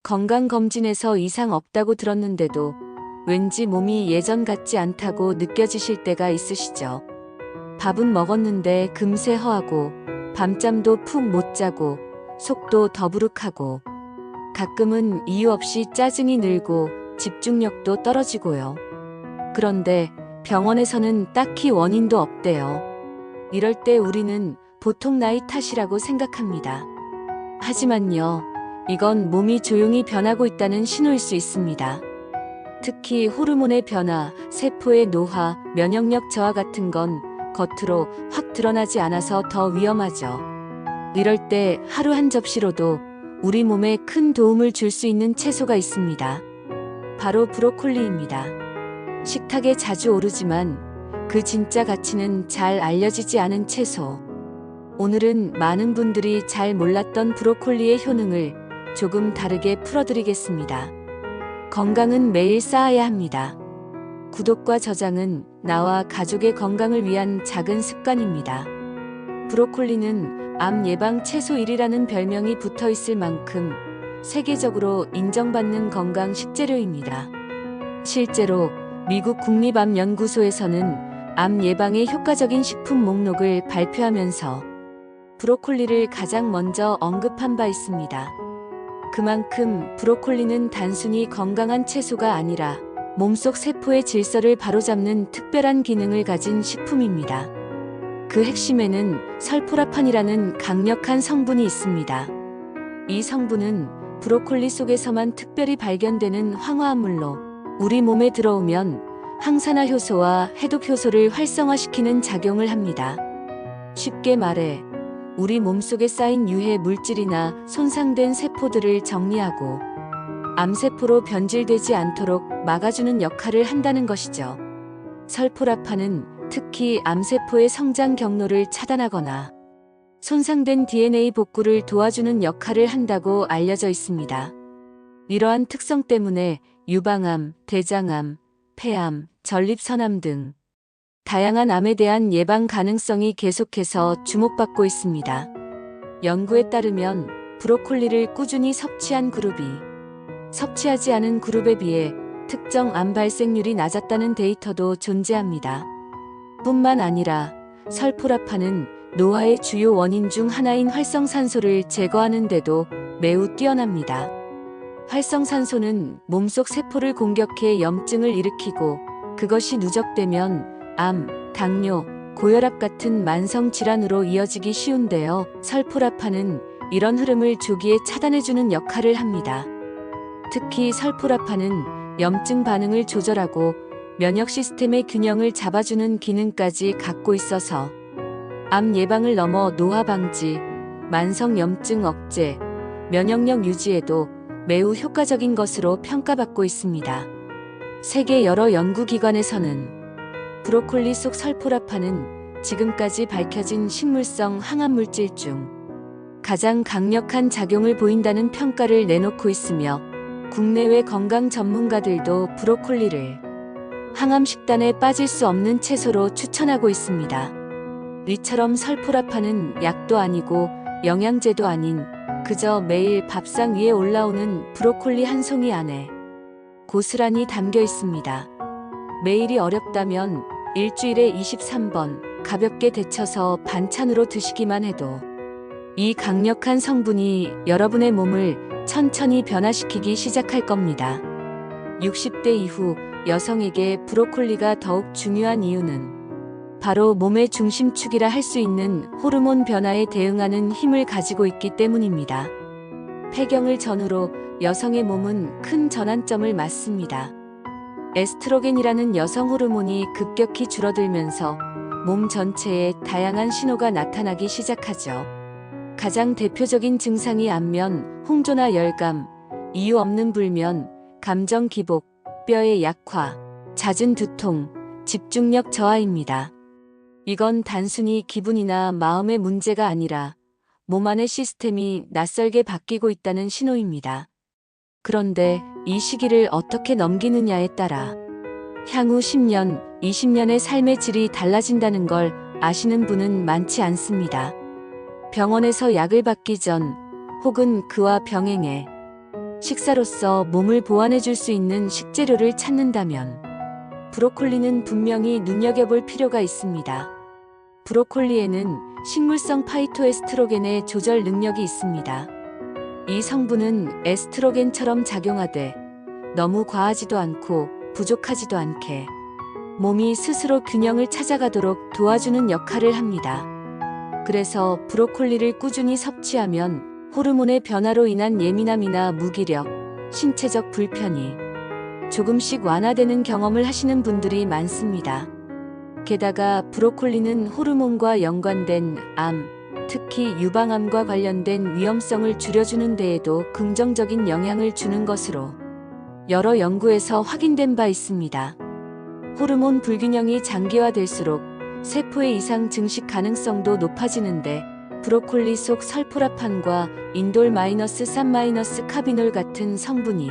건강검진에서 이상 없다고 들었는데도 왠지 몸이 예전 같지 않다고 느껴지실 때가 있으시죠? 밥은 먹었는데 금세 허하고 밤잠도 푹 못 자고 속도 더부룩하고 가끔은 이유 없이 짜증이 늘고 집중력도 떨어지고요. 그런데 병원에서는 딱히 원인도 없대요. 이럴 때 우리는 보통 나이 탓이라고 생각합니다. 하지만요, 이건 몸이 조용히 변하고 있다는 신호일 수 있습니다. 특히 호르몬의 변화, 세포의 노화, 면역력 저하 같은 건 겉으로 확 드러나지 않아서 더 위험하죠. 이럴 때 하루 한 접시로도 우리 몸에 큰 도움을 줄 수 있는 채소가 있습니다. 바로 브로콜리입니다. 식탁에 자주 오르지만 그 진짜 가치는 잘 알려지지 않은 채소. 오늘은 많은 분들이 잘 몰랐던 브로콜리의 효능을 조금 다르게 풀어드리겠습니다. 건강은 매일 쌓아야 합니다. 구독과 저장은 나와 가족의 건강을 위한 작은 습관입니다. 브로콜리는 암 예방 채소 1위라는 별명이 붙어 있을 만큼 세계적으로 인정받는 건강 식재료입니다. 실제로 미국 국립암연구소에서는 암 예방에 효과적인 식품 목록을 발표하면서 브로콜리를 가장 먼저 언급한 바 있습니다. 그만큼 브로콜리는 단순히 건강한 채소가 아니라 몸속 세포의 질서를 바로잡는 특별한 기능을 가진 식품입니다. 그 핵심에는 설포라판이라는 강력한 성분이 있습니다. 이 성분은 브로콜리 속에서만 특별히 발견되는 황화합물로 우리 몸에 들어오면 항산화 효소와 해독 효소를 활성화시키는 작용을 합니다. 쉽게 말해 우리 몸속에 쌓인 유해 물질이나 손상된 세포들을 정리하고 암세포로 변질되지 않도록 막아주는 역할을 한다는 것이죠. 설포라판은 특히 암세포의 성장 경로를 차단하거나 손상된 DNA 복구를 도와주는 역할을 한다고 알려져 있습니다. 이러한 특성 때문에 유방암, 대장암, 폐암, 전립선암 등 다양한 암에 대한 예방 가능성이 계속해서 주목받고 있습니다. 연구에 따르면 브로콜리를 꾸준히 섭취한 그룹이 섭취하지 않은 그룹에 비해 특정 암 발생률이 낮았다는 데이터도 존재합니다. 뿐만 아니라 설포라판은 노화의 주요 원인 중 하나인 활성산소를 제거하는 데도 매우 뛰어납니다. 활성산소는 몸속 세포를 공격해 염증을 일으키고 그것이 누적되면 암, 당뇨, 고혈압 같은 만성 질환으로 이어지기 쉬운데요. 설포라판은 이런 흐름을 조기에 차단해주는 역할을 합니다. 특히 설포라판은 염증 반응을 조절하고 면역 시스템의 균형을 잡아주는 기능까지 갖고 있어서 암 예방을 넘어 노화 방지, 만성 염증 억제, 면역력 유지에도 매우 효과적인 것으로 평가받고 있습니다. 세계 여러 연구기관에서는 브로콜리 속 설포라판은 지금까지 밝혀진 식물성 항암물질 중 가장 강력한 작용을 보인다는 평가를 내놓고 있으며 국내외 건강 전문가들도 브로콜리를 항암 식단에 빠질 수 없는 채소로 추천하고 있습니다. 이처럼 설포라판은 약도 아니고 영양제도 아닌 그저 매일 밥상 위에 올라오는 브로콜리 한 송이 안에 고스란히 담겨 있습니다. 매일이 어렵다면 일주일에 23번 가볍게 데쳐서 반찬으로 드시기만 해도 이 강력한 성분이 여러분의 몸을 천천히 변화시키기 시작할 겁니다. 60대 이후 여성에게 브로콜리가 더욱 중요한 이유는 바로 몸의 중심축이라 할 수 있는 호르몬 변화에 대응하는 힘을 가지고 있기 때문입니다. 폐경을 전후로 여성의 몸은 큰 전환점을 맞습니다. 에스트로겐이라는 여성 호르몬이 급격히 줄어들면서 몸 전체에 다양한 신호가 나타나기 시작하죠. 가장 대표적인 증상이 안면, 홍조나 열감, 이유 없는 불면, 감정 기복, 뼈의 약화, 잦은 두통, 집중력 저하입니다. 이건 단순히 기분이나 마음의 문제가 아니라 몸 안의 시스템이 낯설게 바뀌고 있다는 신호입니다. 그런데 이 시기를 어떻게 넘기느냐에 따라 향후 10년, 20년의 삶의 질이 달라진다는 걸 아시는 분은 많지 않습니다. 병원에서 약을 받기 전 혹은 그와 병행해 식사로서 몸을 보완해줄 수 있는 식재료를 찾는다면 브로콜리는 분명히 눈여겨볼 필요가 있습니다. 브로콜리에는 식물성 파이토에스트로겐의 조절 능력이 있습니다. 이 성분은 에스트로겐처럼 작용하되 너무 과하지도 않고 부족하지도 않게 몸이 스스로 균형을 찾아가도록 도와주는 역할을 합니다. 그래서 브로콜리를 꾸준히 섭취하면 호르몬의 변화로 인한 예민함이나 무기력, 신체적 불편이 조금씩 완화되는 경험을 하시는 분들이 많습니다. 게다가 브로콜리는 호르몬과 연관된 암, 특히 유방암과 관련된 위험성을 줄여주는 데에도 긍정적인 영향을 주는 것으로 여러 연구에서 확인된 바 있습니다. 호르몬 불균형이 장기화될수록 세포의 이상 증식 가능성도 높아지는데 브로콜리 속 설포라판과 인돌-3-카비놀 같은 성분이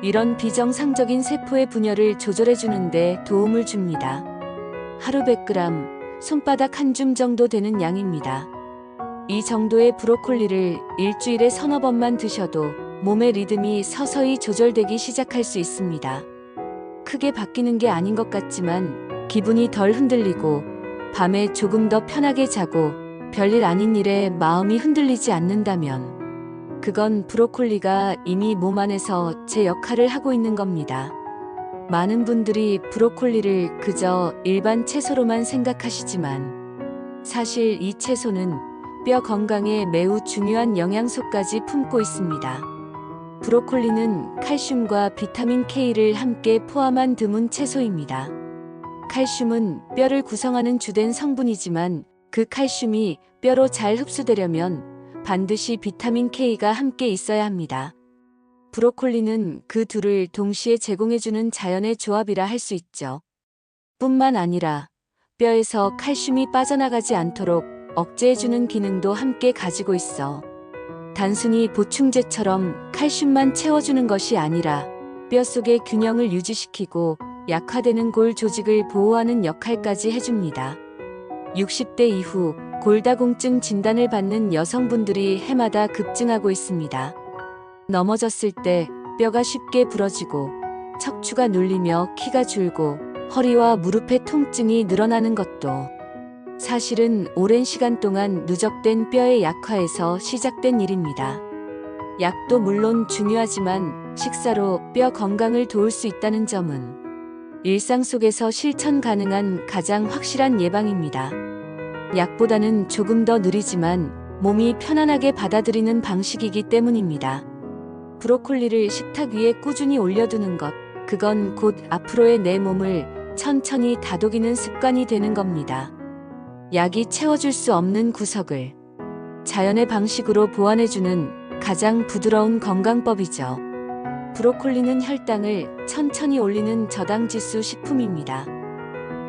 이런 비정상적인 세포의 분열을 조절해주는 데 도움을 줍니다. 하루 100g, 손바닥 한 줌 정도 되는 양입니다. 이 정도의 브로콜리를 일주일에 서너 번만 드셔도 몸의 리듬이 서서히 조절되기 시작할 수 있습니다. 크게 바뀌는 게 아닌 것 같지만 기분이 덜 흔들리고 밤에 조금 더 편하게 자고 별일 아닌 일에 마음이 흔들리지 않는다면 그건 브로콜리가 이미 몸 안에서 제 역할을 하고 있는 겁니다. 많은 분들이 브로콜리를 그저 일반 채소로만 생각하시지만 사실 이 채소는 뼈 건강에 매우 중요한 영양소까지 품고 있습니다. 브로콜리는 칼슘과 비타민 K를 함께 포함한 드문 채소입니다. 칼슘은 뼈를 구성하는 주된 성분이지만 그 칼슘이 뼈로 잘 흡수되려면 반드시 비타민 K가 함께 있어야 합니다. 브로콜리는 그 둘을 동시에 제공해주는 자연의 조합이라 할 수 있죠. 뿐만 아니라 뼈에서 칼슘이 빠져나가지 않도록 억제해주는 기능도 함께 가지고 있어 단순히 보충제처럼 칼슘만 채워주는 것이 아니라 뼈 속의 균형을 유지시키고 약화되는 골 조직을 보호하는 역할까지 해줍니다. 60대 이후 골다공증 진단을 받는 여성분들이 해마다 급증하고 있습니다. 넘어졌을 때 뼈가 쉽게 부러지고 척추가 눌리며 키가 줄고 허리와 무릎의 통증이 늘어나는 것도 사실은 오랜 시간 동안 누적된 뼈의 약화에서 시작된 일입니다. 약도 물론 중요하지만 식사로 뼈 건강을 도울 수 있다는 점은 일상 속에서 실천 가능한 가장 확실한 예방입니다. 약보다는 조금 더 느리지만 몸이 편안하게 받아들이는 방식이기 때문입니다. 브로콜리를 식탁 위에 꾸준히 올려두는 것, 그건 곧 앞으로의 내 몸을 천천히 다독이는 습관이 되는 겁니다. 약이 채워줄 수 없는 구석을 자연의 방식으로 보완해주는 가장 부드러운 건강법이죠. 브로콜리는 혈당을 천천히 올리는 저당지수 식품입니다.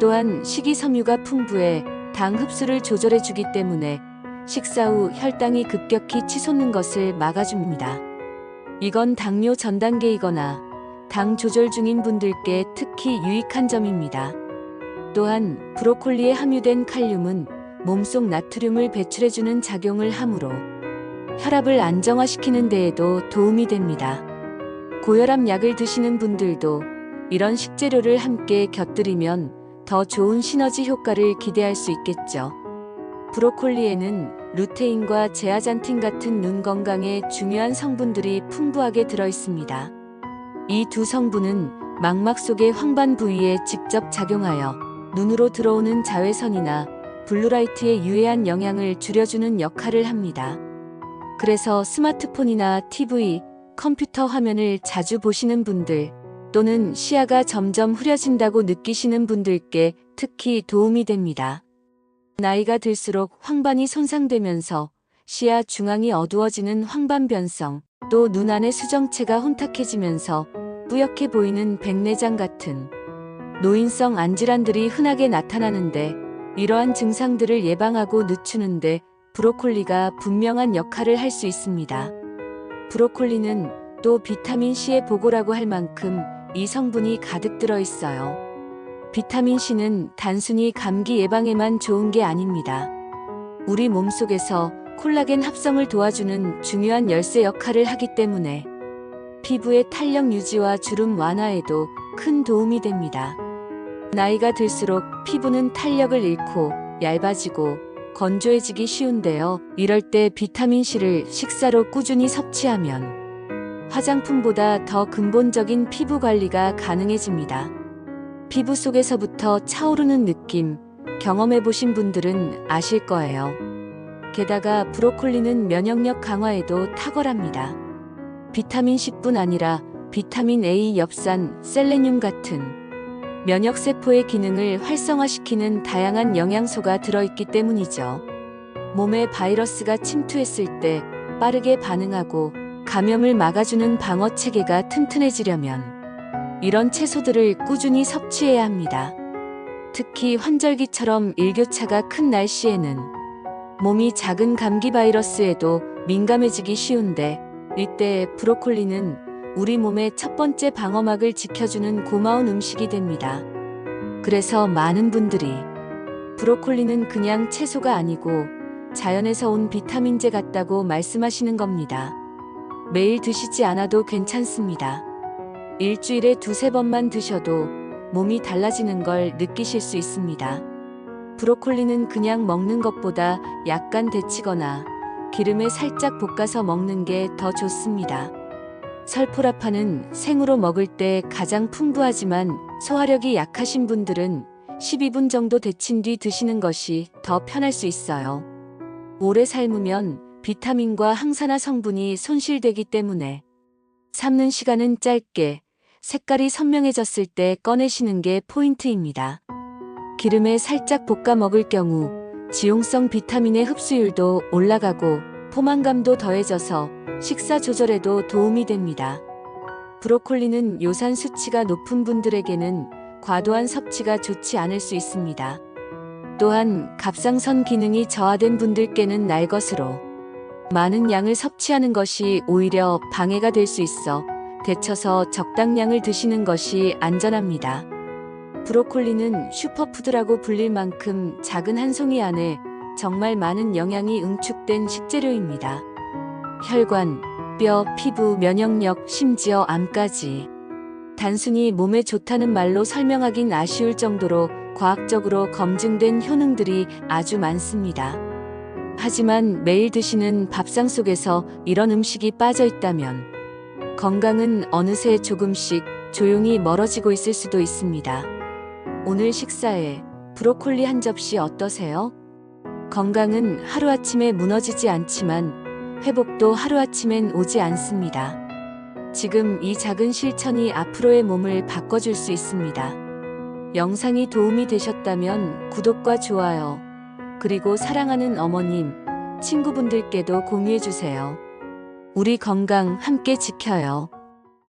또한 식이섬유가 풍부해 당 흡수를 조절해주기 때문에 식사 후 혈당이 급격히 치솟는 것을 막아줍니다. 이건 당뇨 전 단계이거나 당 조절 중인 분들께 특히 유익한 점입니다. 또한 브로콜리에 함유된 칼륨은 몸속 나트륨을 배출해주는 작용을 하므로 혈압을 안정화시키는 데에도 도움이 됩니다. 고혈압 약을 드시는 분들도 이런 식재료를 함께 곁들이면 더 좋은 시너지 효과를 기대할 수 있겠죠. 브로콜리에는 루테인과 제아잔틴 같은 눈 건강에 중요한 성분들이 풍부하게 들어있습니다. 이 두 성분은 망막 속의 황반 부위에 직접 작용하여 눈으로 들어오는 자외선이나 블루라이트의 유해한 영향을 줄여주는 역할을 합니다. 그래서 스마트폰이나 TV, 컴퓨터 화면을 자주 보시는 분들 또는 시야가 점점 흐려진다고 느끼시는 분들께 특히 도움이 됩니다. 나이가 들수록 황반이 손상되면서 시야 중앙이 어두워지는 황반변성, 또 눈 안의 수정체가 혼탁해지면서 뿌옇게 보이는 백내장 같은 노인성 안질환들이 흔하게 나타나는데 이러한 증상들을 예방하고 늦추는데 브로콜리가 분명한 역할을 할 수 있습니다. 브로콜리는 또 비타민C의 보고라고 할 만큼 이 성분이 가득 들어 있어요. 비타민C는 단순히 감기 예방에만 좋은 게 아닙니다. 우리 몸속에서 콜라겐 합성을 도와주는 중요한 열쇠 역할을 하기 때문에 피부의 탄력 유지와 주름 완화에도 큰 도움이 됩니다. 나이가 들수록 피부는 탄력을 잃고 얇아지고 건조해지기 쉬운데요. 이럴 때 비타민C를 식사로 꾸준히 섭취하면 화장품보다 더 근본적인 피부 관리가 가능해집니다. 피부 속에서부터 차오르는 느낌, 경험해보신 분들은 아실 거예요. 게다가 브로콜리는 면역력 강화에도 탁월합니다. 비타민C뿐 아니라 비타민 A, 엽산, 셀레늄 같은 면역세포의 기능을 활성화시키는 다양한 영양소가 들어있기 때문이죠. 몸에 바이러스가 침투했을 때 빠르게 반응하고 감염을 막아주는 방어 체계가 튼튼해지려면 이런 채소들을 꾸준히 섭취해야 합니다. 특히 환절기처럼 일교차가 큰 날씨에는 몸이 작은 감기 바이러스에도 민감해지기 쉬운데 이때 브로콜리는 우리 몸의 첫 번째 방어막을 지켜주는 고마운 음식이 됩니다. 그래서 많은 분들이 브로콜리는 그냥 채소가 아니고 자연에서 온 비타민제 같다고 말씀하시는 겁니다. 매일 드시지 않아도 괜찮습니다. 일주일에 2~3번만 드셔도 몸이 달라지는 걸 느끼실 수 있습니다. 브로콜리는 그냥 먹는 것보다 약간 데치거나 기름에 살짝 볶아서 먹는 게 더 좋습니다. 설포라파는 생으로 먹을 때 가장 풍부하지만 소화력이 약하신 분들은 12분 정도 데친 뒤 드시는 것이 더 편할 수 있어요. 오래 삶으면 비타민과 항산화 성분이 손실되기 때문에 삶는 시간은 짧게 색깔이 선명해졌을 때 꺼내시는 게 포인트입니다. 기름에 살짝 볶아 먹을 경우 지용성 비타민의 흡수율도 올라가고 포만감도 더해져서 식사 조절에도 도움이 됩니다. 브로콜리는 요산 수치가 높은 분들에게는 과도한 섭취가 좋지 않을 수 있습니다. 또한 갑상선 기능이 저하된 분들께는 날 것으로 많은 양을 섭취하는 것이 오히려 방해가 될 수 있어 데쳐서 적당량을 드시는 것이 안전합니다. 브로콜리는 슈퍼푸드라고 불릴 만큼 작은 한 송이 안에 정말 많은 영양이 응축된 식재료입니다. 혈관, 뼈, 피부, 면역력, 심지어 암까지. 단순히 몸에 좋다는 말로 설명하긴 아쉬울 정도로 과학적으로 검증된 효능들이 아주 많습니다. 하지만 매일 드시는 밥상 속에서 이런 음식이 빠져 있다면 건강은 어느새 조금씩 조용히 멀어지고 있을 수도 있습니다. 오늘 식사에 브로콜리 한 접시 어떠세요? 건강은 하루아침에 무너지지 않지만 회복도 하루아침엔 오지 않습니다. 지금 이 작은 실천이 앞으로의 몸을 바꿔줄 수 있습니다. 영상이 도움이 되셨다면 구독과 좋아요, 그리고 사랑하는 어머님, 친구분들께도 공유해주세요. 우리 건강 함께 지켜요.